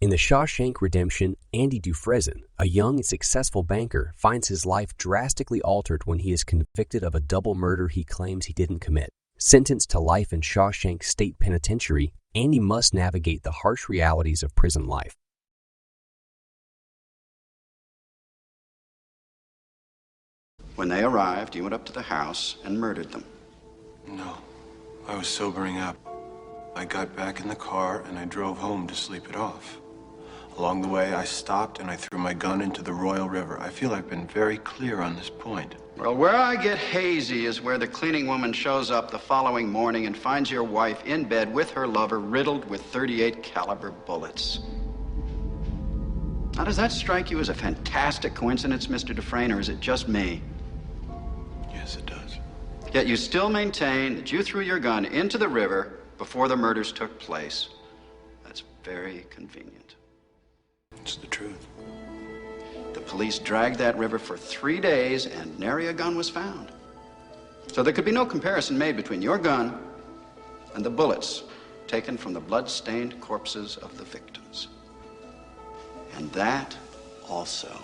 In The Shawshank Redemption, Andy Dufresne, a young and successful banker, finds his life drastically altered when he is convicted of a double murder he claims he didn't commit. Sentenced to life in Shawshank State Penitentiary, Andy must navigate the harsh realities of prison life. When they arrived, you went up to the house and murdered them. No, I was sobering up. I got back in the car and I drove home to sleep it off. Along the way, I stopped and I threw my gun into the Royal River. I feel I've been very clear on this point. Well, where I get hazy is where the cleaning woman shows up the following morning and finds your wife in bed with her lover riddled with .38 caliber bullets. Now, does that strike you as a fantastic coincidence, Mr. Dufresne, or is it just me? Yes, it does. Yet you still maintain that you threw your gun into the river before the murders took place. That's very convenient. It's the truth. The police dragged that river for 3 days and nary a gun was found. So there could be no comparison made between your gun and the bullets taken from the blood-stained corpses of the victims. And that also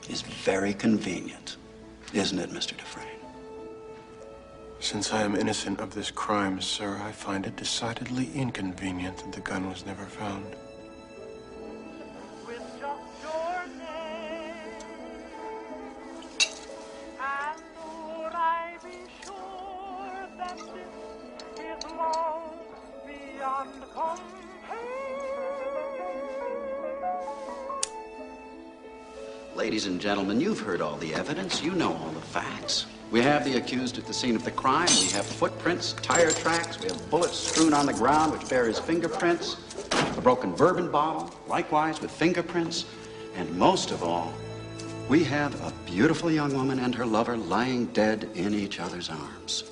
is very convenient, isn't it, Mr. Dufresne? Since I am innocent of this crime, sir, I find it decidedly inconvenient that the gun was never found. With just your name, and would I be sure that this is love beyond compare? Ladies and gentlemen, you've heard all the evidence. You know all the facts. We have the accused at the scene of the crime. We have footprints, tire tracks. We have bullets strewn on the ground which bear his fingerprints. A broken bourbon bottle, likewise with fingerprints. And most of all, we have a beautiful young woman and her lover lying dead in each other's arms.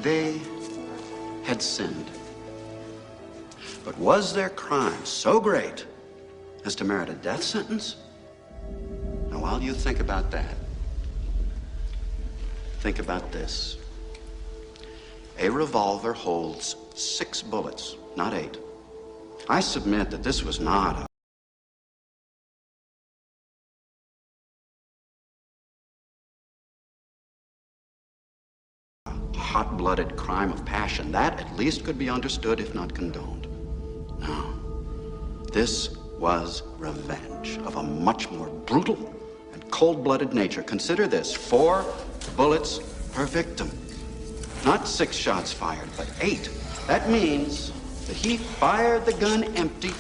They had sinned. But was their crime so great as to merit a death sentence? Now, while you think about that, think about this. A revolver holds 6 bullets, not 8. I submit that this was not a hot-blooded crime of passion. That at least could be understood, if not condoned. No. This was revenge of a much more brutal and cold-blooded nature. Consider this: 4 bullets per victim. Not 6 shots fired, but 8. That means that he fired the gun empty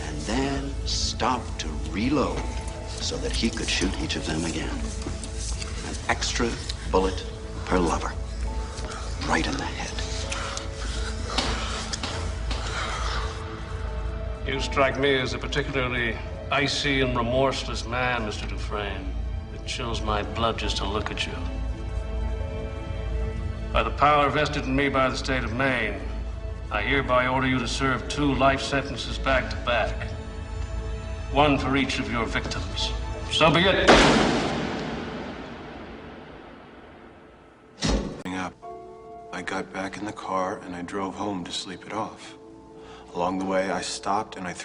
and then stopped to reload so that he could shoot each of them again. An extra bullet per lover. Right in the head. You strike me as a particularly icy and remorseless man, Mr. Dufresne. It chills my blood just to look at you. By the power vested in me by the state of Maine, I hereby order you to serve 2 life sentences back to back. 1 for each of your victims. So be it. I got back in the car and I drove home to sleep it off. Along the way, I stopped and I